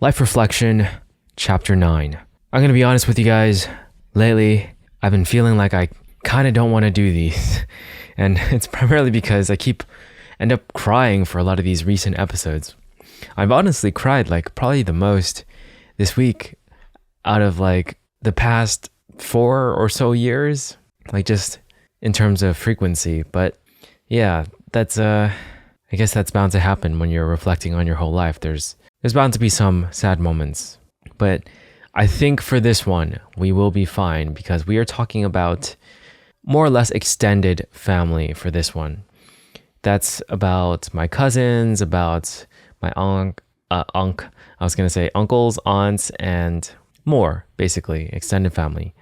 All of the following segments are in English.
Life Reflection, Chapter 9. I'm going to be honest with you guys. Lately, I've been feeling like I kind of don't want to do these. And it's primarily because I end up crying for a lot of these recent episodes. I've honestly cried like probably the most this week out of like the past 4 or so years, like just in terms of frequency. But yeah, that's I guess that's bound to happen when you're reflecting on your whole life. There's bound to be some sad moments, but I think for this one, we will be fine because we are talking about more or less extended family for this one. That's about my cousins, about my uncles, aunts, and more, basically, extended family.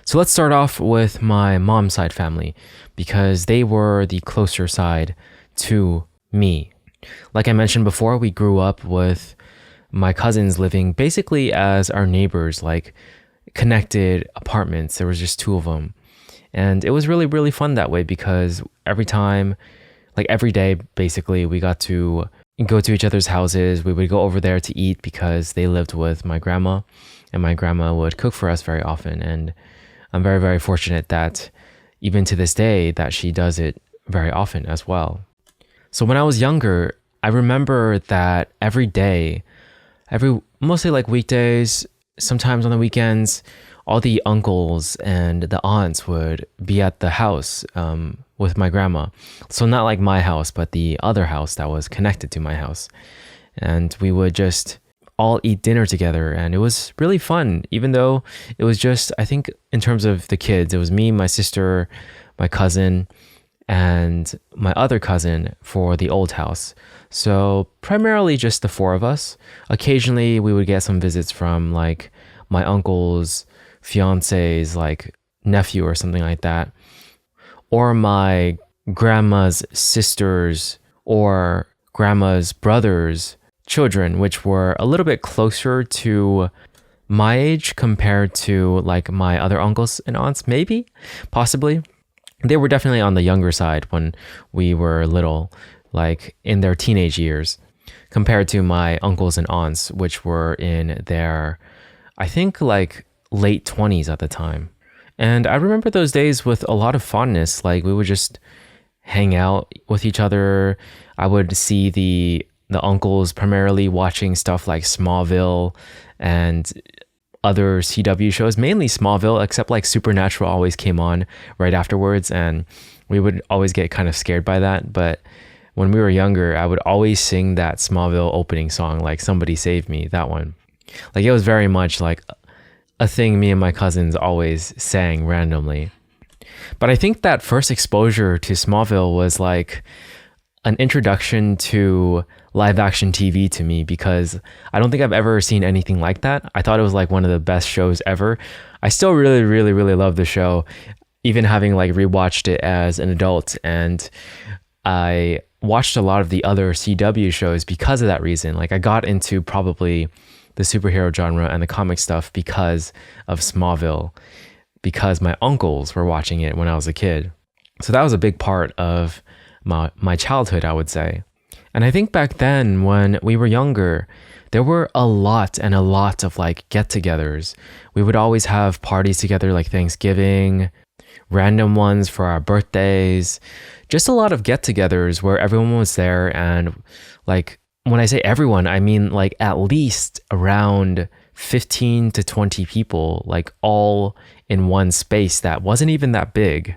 So let's start off with my mom's side family because they were the closer side to me. Like I mentioned before, we grew up with my cousins living basically as our neighbors, like connected apartments. There was just 2 of them. And it was really, really fun that way because every day, basically, we got to go to each other's houses. We would go over there to eat because they lived with my grandma, and my grandma would cook for us very often. And I'm very, very fortunate that even to this day that she does it very often as well. So when I was younger, I remember that every day, mostly like weekdays, sometimes on the weekends, all the uncles and the aunts would be at the house with my grandma. So not like my house, but the other house that was connected to my house. And we would just all eat dinner together. And it was really fun, even though it was just, I think in terms of the kids, it was me, my sister, my cousin, and my other cousin for the old house. So primarily just the 4 of us. Occasionally we would get some visits from like my uncle's fiance's like nephew or something like that, or my grandma's sisters or grandma's brothers' children, which were a little bit closer to my age compared to like my other uncles and aunts, maybe, possibly. They were definitely on the younger side when we were little, like in their teenage years, compared to my uncles and aunts, which were in their, I think, like late 20s at the time. And I remember those days with a lot of fondness. Like we would just hang out with each other. I would see the uncles primarily watching stuff like Smallville and other CW shows, mainly Smallville, except like Supernatural always came on right afterwards, and we would always get kind of scared by that. But when we were younger, I would always sing that Smallville opening song, like Somebody Save Me, that one. Like it was very much like a thing me and my cousins always sang randomly. But I think that first exposure to Smallville was like an introduction to live action TV to me because I don't think I've ever seen anything like that. I thought it was like one of the best shows ever. I still really, really, really love the show, even having like rewatched it as an adult. And I watched a lot of the other CW shows because of that reason. Like I got into probably the superhero genre and the comic stuff because of Smallville, because my uncles were watching it when I was a kid. So that was a big part of my childhood, I would say. And I think back then when we were younger, there were a lot of like get-togethers. We would always have parties together like Thanksgiving, random ones for our birthdays, just a lot of get-togethers where everyone was there. And like when I say everyone, I mean like at least around 15 to 20 people, like all in one space that wasn't even that big.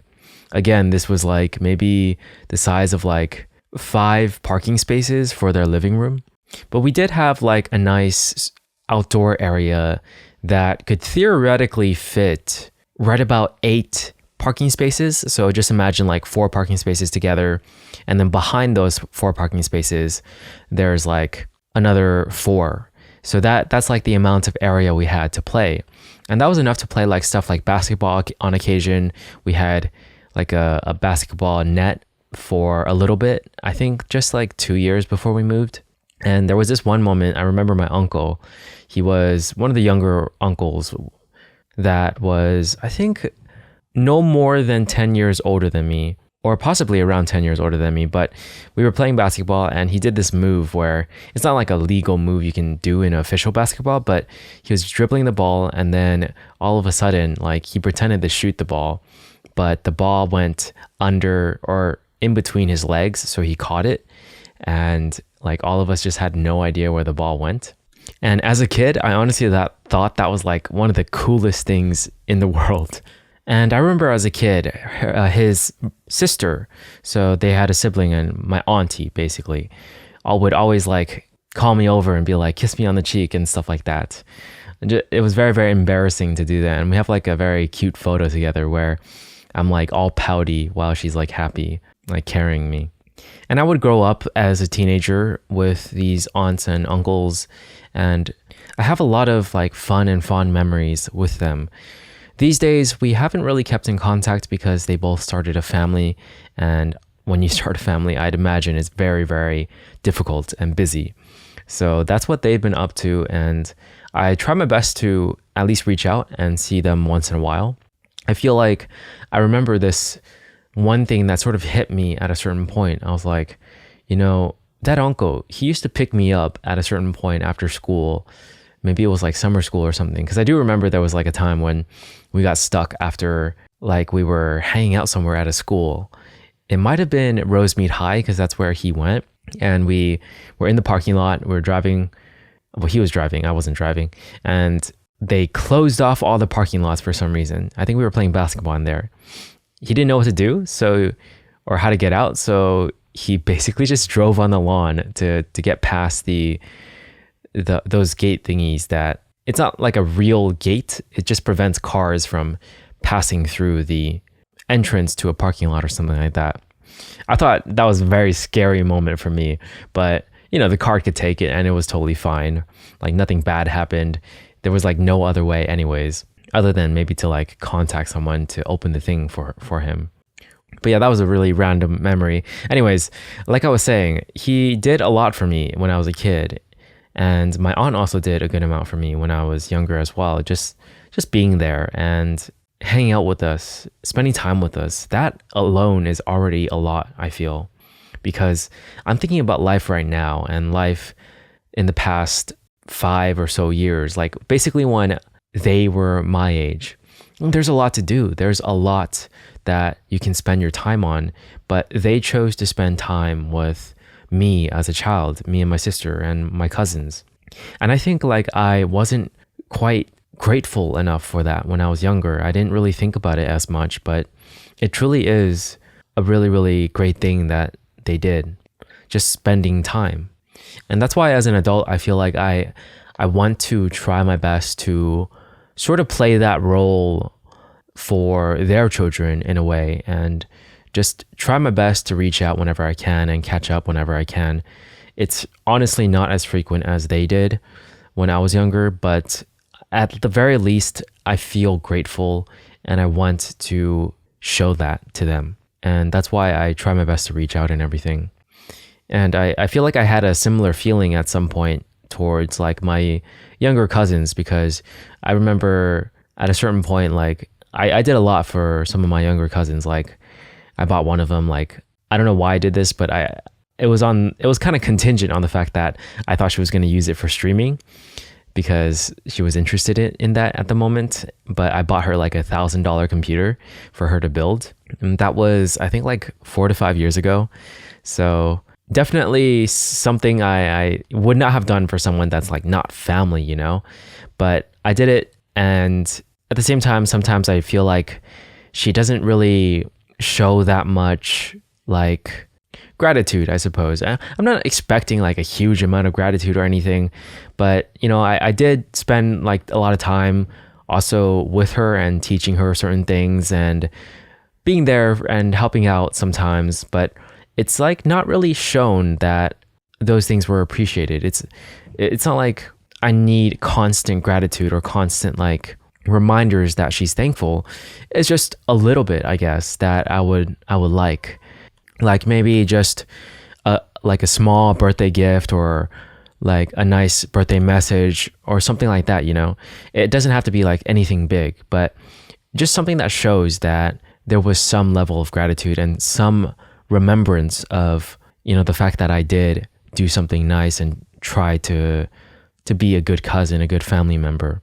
Again, this was like maybe the size of like 5 parking spaces for their living room. But we did have like a nice outdoor area that could theoretically fit right about 8 parking spaces. So just imagine like 4 parking spaces together. And then behind those 4 parking spaces, there's like another 4. So that's like the amount of area we had to play. And that was enough to play like stuff like basketball on occasion. We had like a basketball net for a little bit, I think just like 2 years before we moved. And there was this one moment, I remember my uncle, he was one of the younger uncles that was, I think, no more than 10 years older than me. or possibly around 10 years older than me, but we were playing basketball and he did this move where it's not like a legal move you can do in official basketball, but he was dribbling the ball and then all of a sudden, like he pretended to shoot the ball, but the ball went under or in between his legs, so he caught it. And like all of us just had no idea where the ball went. And as a kid, I honestly thought that was like one of the coolest things in the world. And I remember as a kid, his sister, so they had a sibling and my auntie basically, would always like call me over and be like, kiss me on the cheek and stuff like that. And it was very, very embarrassing to do that. And we have like a very cute photo together where I'm like all pouty while she's like happy, like carrying me. And I would grow up as a teenager with these aunts and uncles, and I have a lot of like fun and fond memories with them. These days, we haven't really kept in contact because they both started a family. And when you start a family, I'd imagine it's very, very difficult and busy. So that's what they've been up to. And I try my best to at least reach out and see them once in a while. I feel like I remember this one thing that sort of hit me at a certain point. I was like, you know, that uncle, he used to pick me up at a certain point after school. Maybe it was like summer school or something. Because I do remember there was like a time when we got stuck after like we were hanging out somewhere at a school. It might have been Rosemead High because that's where he went. And we were in the parking lot. We were driving. Well, he was driving. I wasn't driving. And they closed off all the parking lots for some reason. I think we were playing basketball in there. He didn't know what to do, or how to get out. So he basically just drove on the lawn to get past those gate thingies that it's not like a real gate. It just prevents cars from passing through the entrance to a parking lot or something like that. I thought that was a very scary moment for me, but you know, the car could take it and it was totally fine. Like nothing bad happened. There was like no other way anyways, other than maybe to like contact someone to open the thing for him. But yeah, that was a really random memory. Anyways, like I was saying, he did a lot for me when I was a kid. And my aunt also did a good amount for me when I was younger as well. Just being there and hanging out with us, spending time with us, that alone is already a lot, I feel. Because I'm thinking about life right now and life in the past 5 or so years, like basically when they were my age. There's a lot to do. There's a lot that you can spend your time on, but they chose to spend time with me as a child, me and my sister and my cousins. And I think like I wasn't quite grateful enough for that when I was younger. I didn't really think about it as much, but it truly is a really, really great thing that they did, just spending time. And that's why as an adult, I feel like I want to try my best to sort of play that role for their children in a way, and just try my best to reach out whenever I can and catch up whenever I can. It's honestly not as frequent as they did when I was younger, but at the very least, I feel grateful and I want to show that to them. And that's why I try my best to reach out and everything. And I feel like I had a similar feeling at some point towards like my younger cousins, because I remember at a certain point, like I did a lot for some of my younger cousins. Like I bought one of them, like, I don't know why I did this, but it was kind of contingent on the fact that I thought she was going to use it for streaming because she was interested in that at the moment. But I bought her like $1,000 computer for her to build. And that was, I think, like 4 to 5 years ago. So definitely something I would not have done for someone that's like not family, you know, but I did it. And at the same time, sometimes I feel like she doesn't really show that much like gratitude, I suppose. I'm not expecting like a huge amount of gratitude or anything, but you know, I did spend like a lot of time also with her and teaching her certain things and being there and helping out sometimes, but it's like not really shown that those things were appreciated. It's not like I need constant gratitude or constant like reminders that she's thankful. It's just a little bit, I guess, that I would like maybe just like a small birthday gift or like a nice birthday message or something like that, you know. It doesn't have to be like anything big, but just something that shows that there was some level of gratitude and some remembrance of, the fact that I did do something nice and try to be a good cousin, a good family member.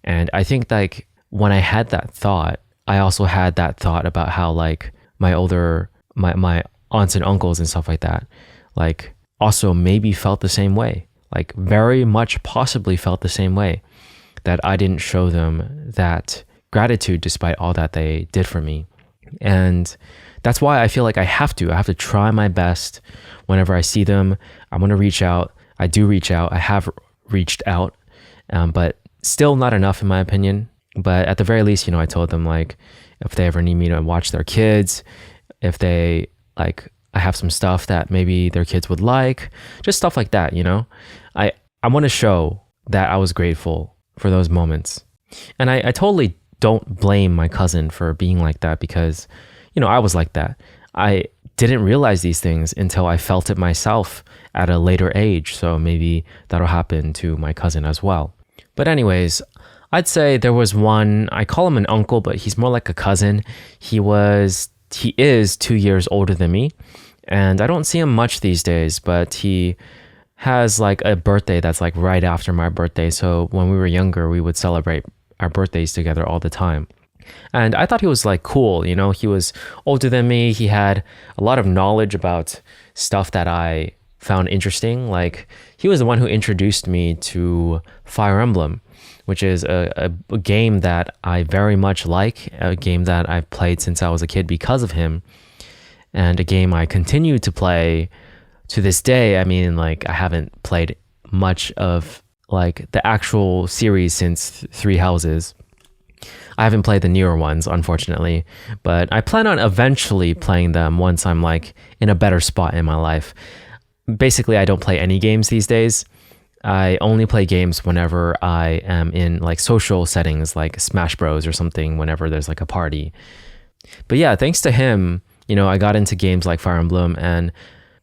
And I think like when I had that thought, I also had that thought about how like my aunts and uncles and stuff like that, like also maybe felt the same way, like very much possibly felt the same way, that I didn't show them that gratitude despite all that they did for me. And that's why I feel like I have to try my best whenever I see them. I want to reach out. I do reach out. I have reached out, but still not enough in my opinion. But at the very least, I told them like, if they ever need me to watch their kids, if they like, I have some stuff that maybe their kids would like, just stuff like that, I want to show that I was grateful for those moments. And I totally don't blame my cousin for being like that, because, I was like that. I didn't realize these things until I felt it myself at a later age. So maybe that'll happen to my cousin as well. But anyways, I'd say there was one, I call him an uncle, but he's more like a cousin. He is 2 years older than me, and I don't see him much these days, but he has like a birthday that's like right after my birthday. So when we were younger, we would celebrate our birthdays together all the time. And I thought he was like cool, he was older than me. He had a lot of knowledge about stuff that I found interesting. Like he was the one who introduced me to Fire Emblem, which is a game that I very much like, a game that I've played since I was a kid because of him, and a game I continue to play to this day. I mean, like I haven't played much of like the actual series since Three Houses. I haven't played the newer ones, unfortunately, but I plan on eventually playing them once I'm like in a better spot in my life. Basically, I don't play any games these days. I only play games whenever I am in like social settings like Smash Bros or something, whenever there's like a party. But yeah, thanks to him, I got into games like Fire Emblem, and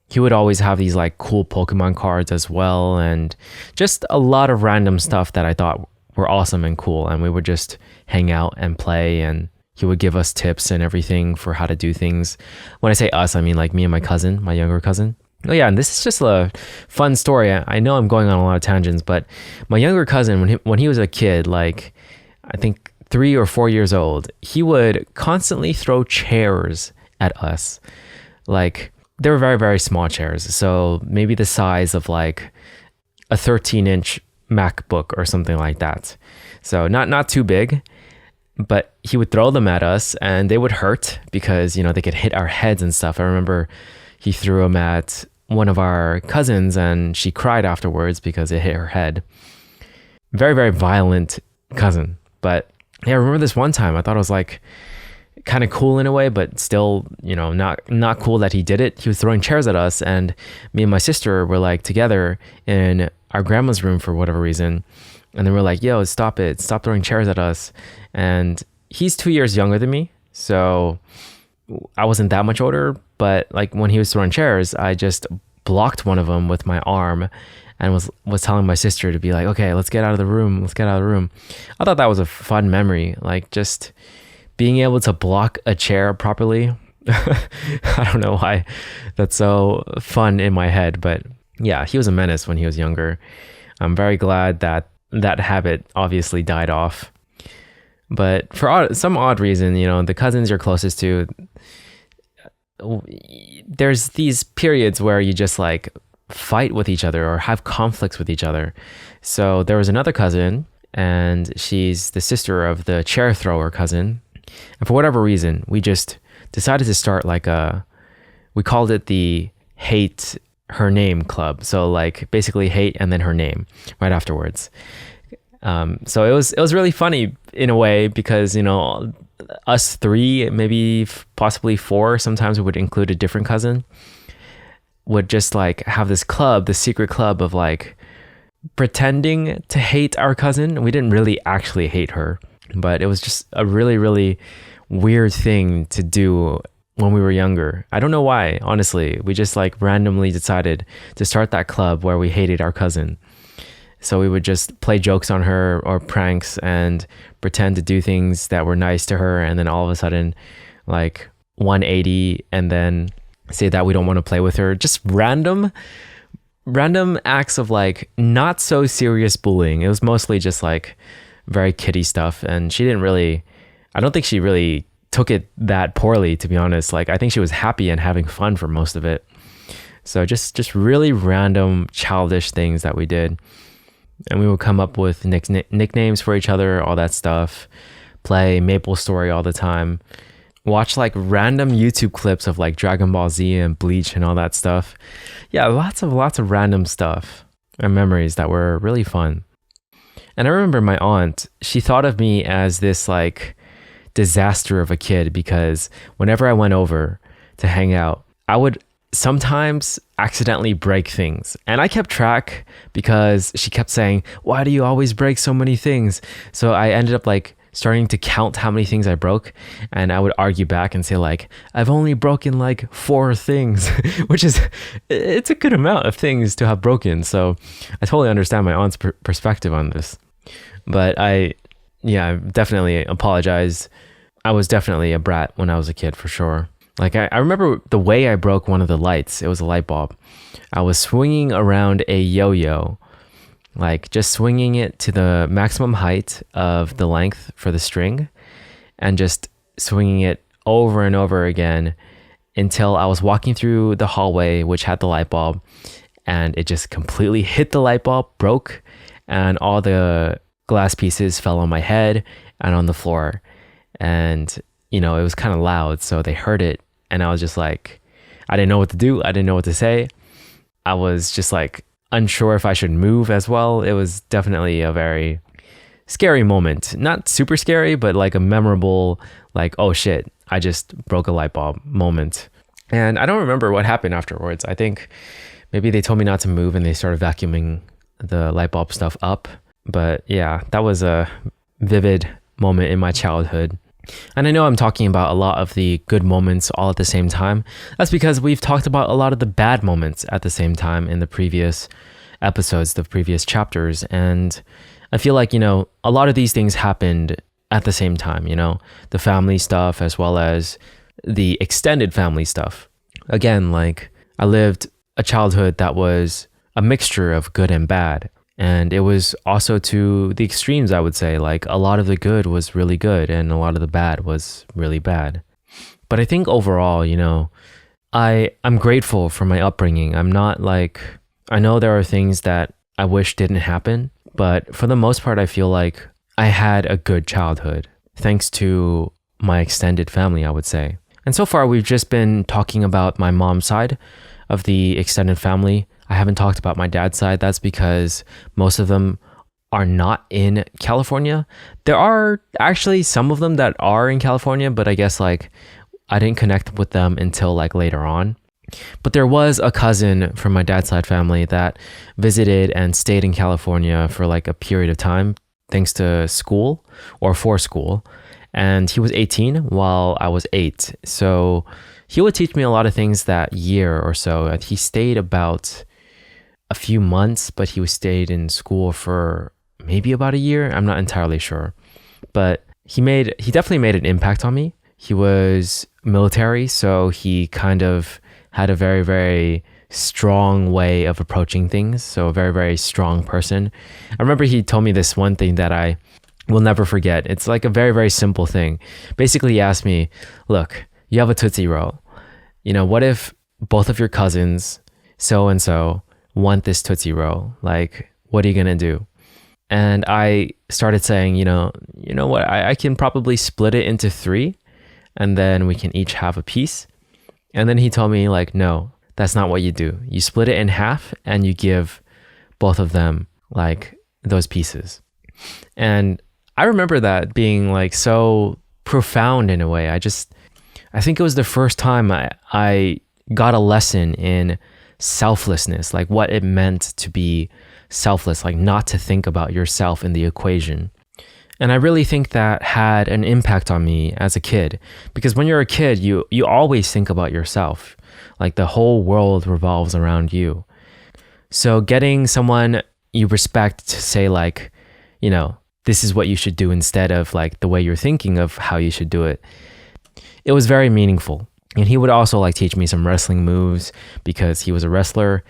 he would always have these like cool Pokemon cards as well, and just a lot of random stuff that I thought were awesome and cool. And we would just hang out and play, and he would give us tips and everything for how to do things. When I say us, I mean like me and my cousin, my younger cousin. Oh yeah, and this is just a fun story. I know I'm going on a lot of tangents, but my younger cousin, when he was a kid, like I think 3 or 4 years old, he would constantly throw chairs at us. Like they were very, very small chairs. So maybe the size of like a 13-inch MacBook or something like that. So not too big, but he would throw them at us and they would hurt because, they could hit our heads and stuff. I remember he threw them at one of our cousins and she cried afterwards because it hit her head. Very, very violent cousin. But yeah, I remember this one time, I thought it was like kind of cool in a way, but still, not cool that he did it. He was throwing chairs at us, and me and my sister were like together in our grandma's room for whatever reason. And then we're like, yo, stop it. Stop throwing chairs at us. And he's 2 years younger than me. So I wasn't that much older, but like when he was throwing chairs, I just blocked one of them with my arm and was telling my sister to be like, okay, let's get out of the room. Let's get out of the room. I thought that was a fun memory. Like just being able to block a chair properly. I don't know why that's so fun in my head, but yeah, he was a menace when he was younger. I'm very glad that that habit obviously died off. But for some odd reason, the cousins you're closest to, there's these periods where you just like fight with each other or have conflicts with each other. So there was another cousin, and she's the sister of the chair thrower cousin. And for whatever reason, we just decided to start like we called it the hate her name club. So like basically hate and then her name right afterwards. So it was really funny in a way because, us three, maybe possibly four, sometimes we would include a different cousin, would just like have this club, this secret club of like pretending to hate our cousin. We didn't really actually hate her, but it was just a really, really weird thing to do when we were younger. I don't know why, honestly. We just like randomly decided to start that club where we hated our cousin. So we would just play jokes on her or pranks and pretend to do things that were nice to her. And then all of a sudden, like 180 and then say that we don't want to play with her. Just random acts of like not so serious bullying. It was mostly just like very kiddie stuff, and I don't think she really took it that poorly, to be honest. Like I think she was happy and having fun for most of it. So just really random childish things that we did. And we would come up with nicknames for each other, all that stuff, play Maple Story all the time, watch like random YouTube clips of like Dragon Ball Z and Bleach and all that stuff. Yeah, lots of random stuff and memories that were really fun. And I remember my aunt, she thought of me as this like disaster of a kid, because whenever I went over to hang out, I would sometimes accidentally break things. And I kept track because she kept saying, "Why do you always break so many things?" So I ended up like starting to count how many things I broke, and I would argue back and say like, "I've only broken like 4 things," which is, it's a good amount of things to have broken. So I totally understand my aunt's perspective on this. But I definitely apologize. I was definitely a brat when I was a kid, for sure. Like I remember the way I broke one of the lights. It was a light bulb. I was swinging around a yo-yo, like just swinging it to the maximum height of the length for the string, and just swinging it over and over again until I was walking through the hallway, which had the light bulb, and it just completely hit the light bulb, broke, and all the glass pieces fell on my head and on the floor. And, it was kind of loud, so they heard it. And I was just like, I didn't know what to do. I didn't know what to say. I was just like unsure if I should move as well. It was definitely a very scary moment. Not super scary, but like a memorable, like, oh shit, I just broke a light bulb moment. And I don't remember what happened afterwards. I think maybe they told me not to move and they started vacuuming the light bulb stuff up. But yeah, that was a vivid moment in my childhood. And I know I'm talking about a lot of the good moments all at the same time. That's because we've talked about a lot of the bad moments at the same time in the previous episodes, the previous chapters. And I feel like, a lot of these things happened at the same time, the family stuff as well as the extended family stuff. Again, like I lived a childhood that was a mixture of good and bad. And it was also to the extremes, I would say. Like a lot of the good was really good and a lot of the bad was really bad. But I think overall, I'm grateful for my upbringing. I'm not like, I know there are things that I wish didn't happen, but for the most part, I feel like I had a good childhood thanks to my extended family, I would say. And so far, we've just been talking about my mom's side of the extended family. I haven't talked about my dad's side. That's because most of them are not in California. There are actually some of them that are in California, but I guess like I didn't connect with them until like later on. But there was a cousin from my dad's side family that visited and stayed in California for like a period of time, thanks to school or for school. And he was 18 while I was 8. So he would teach me a lot of things that year or so. He stayed about a few months, but he stayed in school for maybe about a year. I'm not entirely sure, but he definitely made an impact on me. He was military, so he kind of had a very, very strong way of approaching things. So a very, very strong person. I remember he told me this one thing that I will never forget. It's like a very, very simple thing. Basically, he asked me, look, you have a Tootsie Roll. What if both of your cousins, so-and-so, want this Tootsie Roll? Like, what are you gonna do? And I started saying, you know what, I can probably split it into 3 and then we can each have a piece. And then he told me like, no, that's not what you do. You split it in half and you give both of them like those pieces. And I remember that being like so profound in a way. I think it was the first time I got a lesson in selflessness, like what it meant to be selfless, like not to think about yourself in the equation. And I really think that had an impact on me as a kid, because when you're a kid, you always think about yourself, like the whole world revolves around you. So getting someone you respect to say like, this is what you should do instead of like the way you're thinking of how you should do it, it was very meaningful. And he would also like teach me some wrestling moves because he was a wrestler.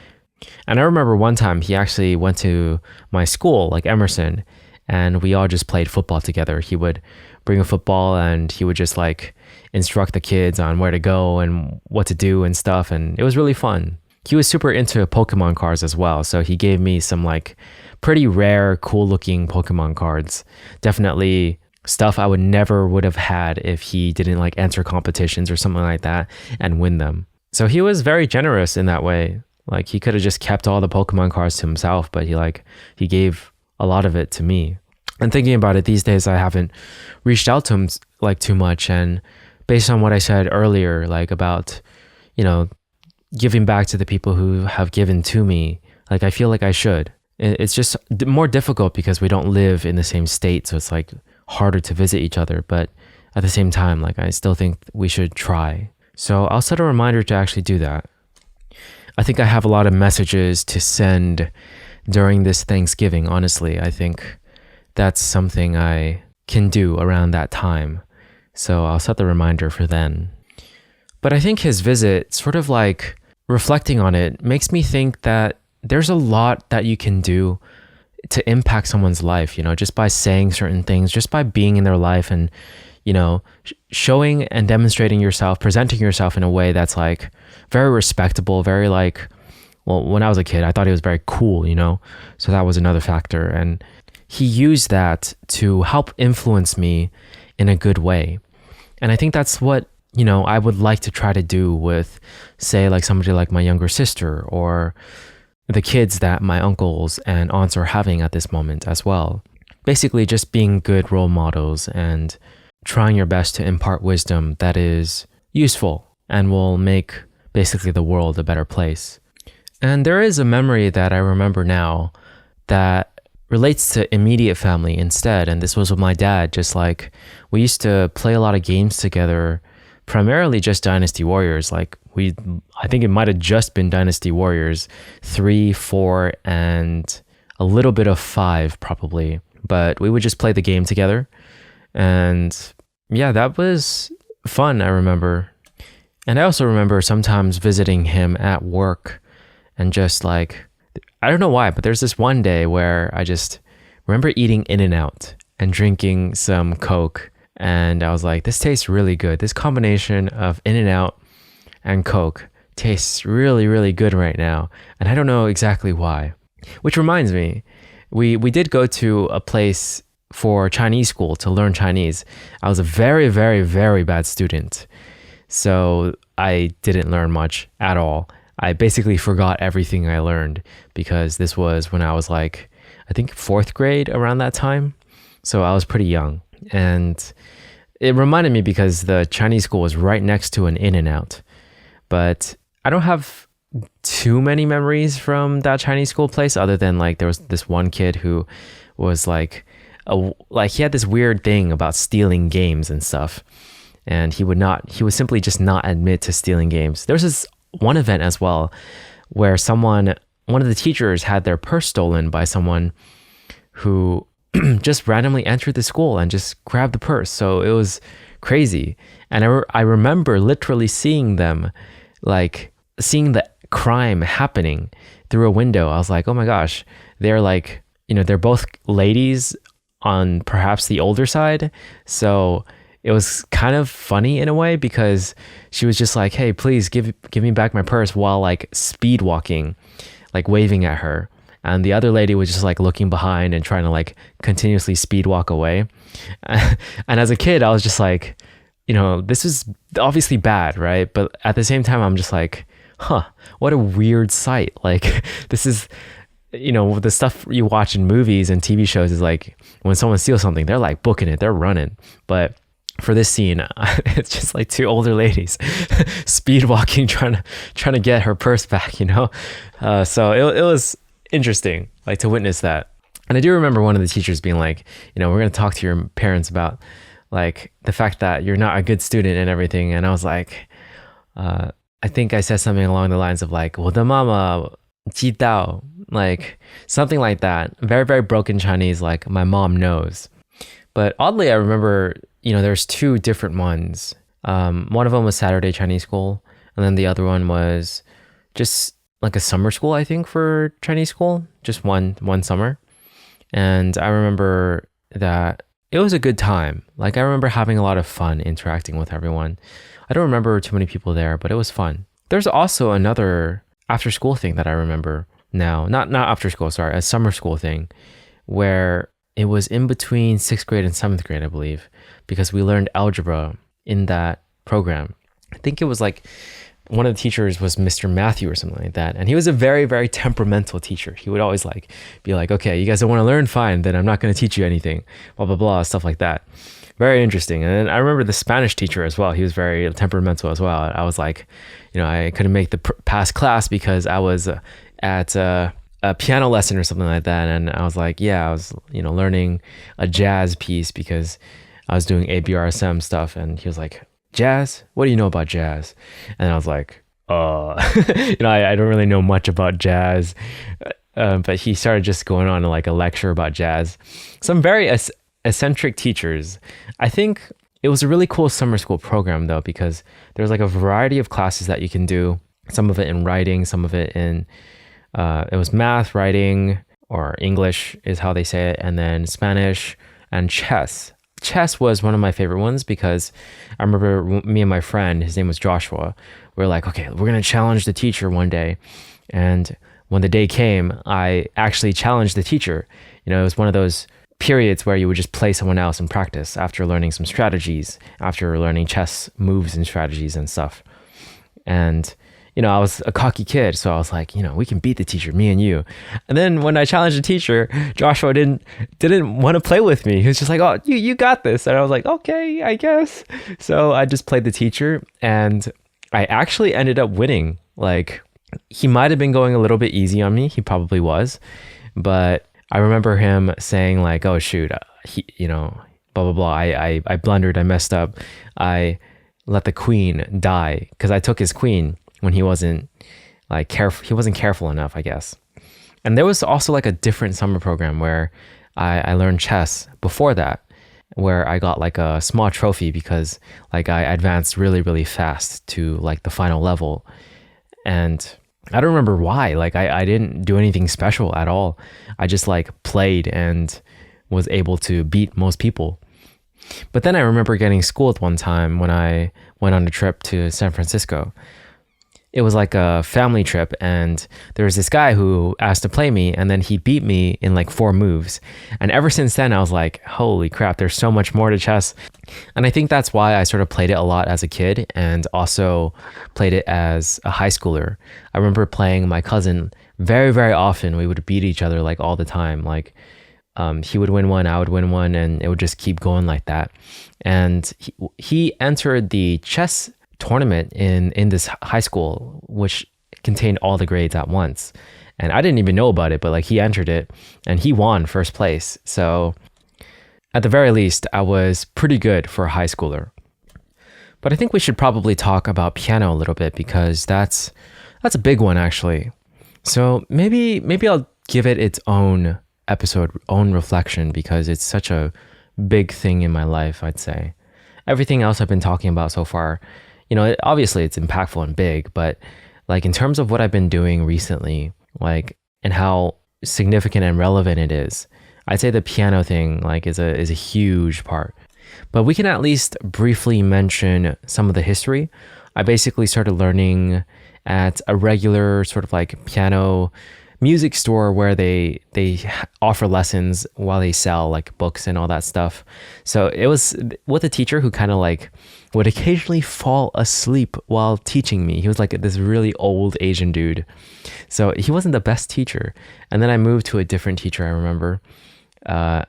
And I remember one time he actually went to my school, like Emerson, and we all just played football together. He would bring a football and he would just like instruct the kids on where to go and what to do and stuff. And it was really fun. He was super into Pokemon cards as well. So he gave me some like pretty rare, cool looking Pokemon cards. Definitely stuff I would have had if he didn't like enter competitions or something like that and win them. So he was very generous in that way. Like he could have just kept all the Pokemon cards to himself, but he gave a lot of it to me. And thinking about it these days, I haven't reached out to him like too much. And based on what I said earlier, like about, giving back to the people who have given to me, like I feel like I should. It's just more difficult because we don't live in the same state. So it's like harder to visit each other. But at the same time, like I still think we should try. So I'll set a reminder to actually do that. I think I have a lot of messages to send during this Thanksgiving, honestly. I think that's something I can do around that time. So I'll set the reminder for then. But I think his visit, sort of like reflecting on it, makes me think that there's a lot that you can do to impact someone's life, just by saying certain things, just by being in their life and, showing and demonstrating yourself, presenting yourself in a way that's like very respectable, very like, well, when I was a kid, I thought he was very cool, So that was another factor. And he used that to help influence me in a good way. And I think that's what, I would like to try to do with, say, like somebody like my younger sister or the kids that my uncles and aunts are having at this moment as well. Basically, just being good role models and trying your best to impart wisdom that is useful and will make basically the world a better place. And there is a memory that I remember now that relates to immediate family instead. And this was with my dad. Just like we used to play a lot of games together, primarily just Dynasty Warriors. Like I think it might have just been Dynasty Warriors 3, 4, and a little bit of 5 probably. But we would just play the game together. And yeah, that was fun, I remember. And I also remember sometimes visiting him at work and just like, I don't know why, but there's this one day where I just remember eating In-N-Out and drinking some Coke. And I was like, this tastes really good. This combination of In-N-Out and Coke tastes really, really good right now. And I don't know exactly why. Which reminds me, we did go to a place for Chinese school to learn Chinese. I was a very, very, very bad student. So I didn't learn much at all. I basically forgot everything I learned because this was when I was like, I think 4th grade around that time. So I was pretty young. And it reminded me because the Chinese school was right next to an In-N-Out. But I don't have too many memories from that Chinese school place other than like there was this one kid who was like he had this weird thing about stealing games and stuff. And he would simply just not admit to stealing games. There was this one event as well where one of the teachers had their purse stolen by someone who just randomly entered the school and just grabbed the purse. So it was crazy. And I remember literally seeing them, like seeing the crime happening through a window. I was like, oh my gosh, they're like, they're both ladies on perhaps the older side. So it was kind of funny in a way because she was just like, hey, please give me back my purse while like speed walking, like waving at her. And the other lady was just like looking behind and trying to like continuously speed walk away. And as a kid, I was just like, this is obviously bad, right? But at the same time, I'm just like, what a weird sight. Like this is, the stuff you watch in movies and TV shows is like when someone steals something, they're like booking it, they're running. But for this scene, it's just like 2 older ladies speed walking, trying to get her purse back, So it was interesting, like to witness that. And I do remember one of the teachers being like, we're going to talk to your parents about like the fact that you're not a good student and everything. And I was like, I think I said something along the lines of like, 我的妈妈知道, like something like that. Very, very broken Chinese, like my mom knows. But oddly, I remember, there's 2 different ones. One of them was Saturday Chinese school, and then the other one was just like a summer school, I think, for Chinese school, just one summer. And I remember that it was a good time. Like I remember having a lot of fun interacting with everyone. I don't remember too many people there, but it was fun. There's also another after school thing that I remember now. Not after school, sorry, a summer school thing where it was in between 6th grade and 7th grade, I believe, because we learned algebra in that program. I think it was like one of the teachers was Mr. Matthew or something like that. And he was a very, very temperamental teacher. He would always like be like, okay, you guys don't want to learn? Fine, then I'm not going to teach you anything, blah, blah, blah, stuff like that. Very interesting. And then I remember the Spanish teacher as well. He was very temperamental as well. I was like, I couldn't make the past class because I was at a piano lesson or something like that. And I was like, yeah, I was, learning a jazz piece because I was doing ABRSM stuff. And he was like, jazz? What do you know about jazz? And I was like, I don't really know much about jazz. But he started just going on like a lecture about jazz. Some very eccentric teachers. I think it was a really cool summer school program though, because there's like a variety of classes that you can do. Some of it in writing, some of it in, it was math, writing, or English is how they say it, and then Spanish and chess. Chess was one of my favorite ones because I remember me and my friend, his name was Joshua, we were like, okay, we're going to challenge the teacher one day. And when the day came, I actually challenged the teacher. It was one of those periods where you would just play someone else in practice after learning some strategies, after learning chess moves and strategies and stuff. And I was a cocky kid, so I was like, we can beat the teacher, me and you. And then when I challenged the teacher, Joshua didn't want to play with me. He was just like, oh, you got this. And I was like, okay, I guess. So I just played the teacher, and I actually ended up winning. Like, he might have been going a little bit easy on me. He probably was. But I remember him saying like, oh, shoot, blah, blah, blah. I blundered. I messed up. I let the queen die because I took his queen when he wasn't like careful. He wasn't careful enough, I guess. And there was also like a different summer program where I learned chess before that, where I got like a small trophy because like I advanced really, really fast to like the final level. And I don't remember why. Like I didn't do anything special at all. I just like played and was able to beat most people. But then I remember getting schooled one time when I went on a trip to San Francisco. It was like a family trip, and there was this guy who asked to play me, and then he beat me in like 4 moves. And ever since then, I was like, holy crap, there's so much more to chess. And I think that's why I sort of played it a lot as a kid and also played it as a high schooler. I remember playing my cousin very, very often. We would beat each other like all the time. Like he would win one, I would win one, and it would just keep going like that. And he entered the chess tournament in this high school, which contained all the grades at once. And I didn't even know about it, but like he entered it and he won first place. So at the very least, I was pretty good for a high schooler. But I think we should probably talk about piano a little bit because that's a big one actually. So maybe I'll give it its own episode, own reflection, because it's such a big thing in my life, I'd say. Everything else I've been talking about so far, obviously it's impactful and big, but like in terms of what I've been doing recently, like, and how significant and relevant it is, I'd say the piano thing like is a huge part. But we can at least briefly mention some of the history. I basically started learning at a regular sort of like piano music store where they offer lessons while they sell like books and all that stuff. So it was with a teacher who kind of like would occasionally fall asleep while teaching me. He was like this really old Asian dude. So he wasn't the best teacher. And then I moved to a different teacher, I remember. I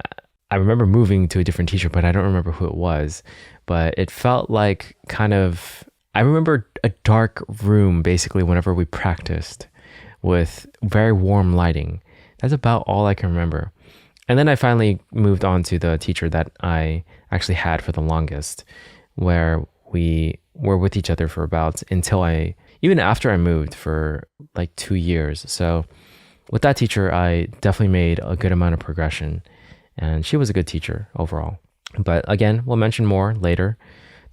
remember moving to a different teacher, but I don't remember who it was. But it felt like I remember a dark room basically whenever we practiced, with very warm lighting. That's about all I can remember. And then I finally moved on to the teacher that I actually had for the longest, where we were with each other for even after I moved for like 2 years. So with that teacher, I definitely made a good amount of progression, and she was a good teacher overall. But again, we'll mention more later.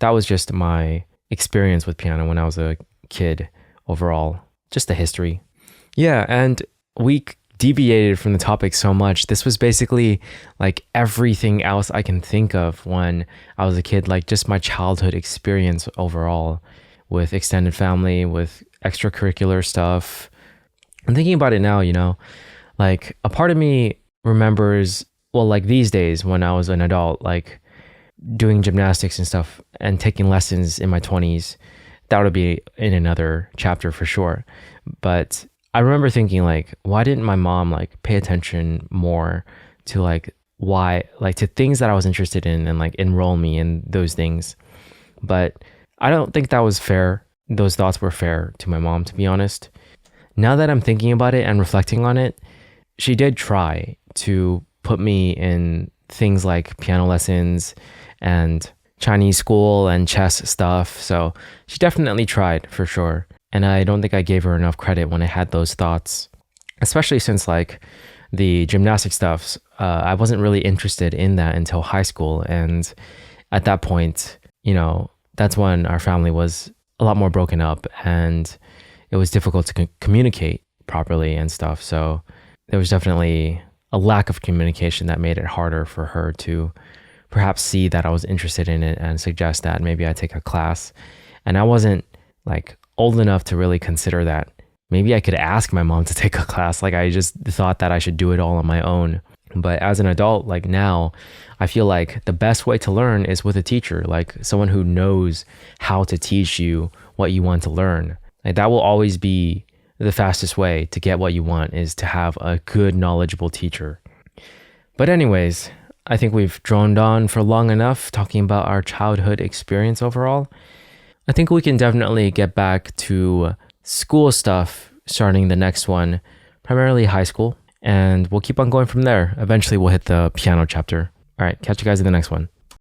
that was just my experience with piano when I was a kid overall, just the history. Yeah, and we deviated from the topic so much. This was basically like everything else I can think of when I was a kid, like just my childhood experience overall with extended family, with extracurricular stuff. I'm thinking about it now, like a part of me remembers, well, like these days when I was an adult, like doing gymnastics and stuff and taking lessons in my 20s. That would be in another chapter for sure. But I remember thinking like, why didn't my mom like pay attention more to like to things that I was interested in and like enroll me in those things. But I don't think that was fair. Those thoughts were fair to my mom, to be honest. Now that I'm thinking about it and reflecting on it, she did try to put me in things like piano lessons and Chinese school and chess stuff. So she definitely tried for sure. And I don't think I gave her enough credit when I had those thoughts, especially since like the gymnastic stuff, I wasn't really interested in that until high school. And at that point, that's when our family was a lot more broken up and it was difficult to communicate properly and stuff. So there was definitely a lack of communication that made it harder for her to perhaps see that I was interested in it and suggest that maybe I take a class. And I wasn't like old enough to really consider that. Maybe I could ask my mom to take a class. Like I just thought that I should do it all on my own. But as an adult, like now, I feel like the best way to learn is with a teacher, like someone who knows how to teach you what you want to learn. Like that will always be the fastest way to get what you want, is to have a good, knowledgeable teacher. But anyways, I think we've droned on for long enough talking about our childhood experience overall. I think we can definitely get back to school stuff starting the next one, primarily high school, and we'll keep on going from there. Eventually we'll hit the piano chapter. All right, catch you guys in the next one.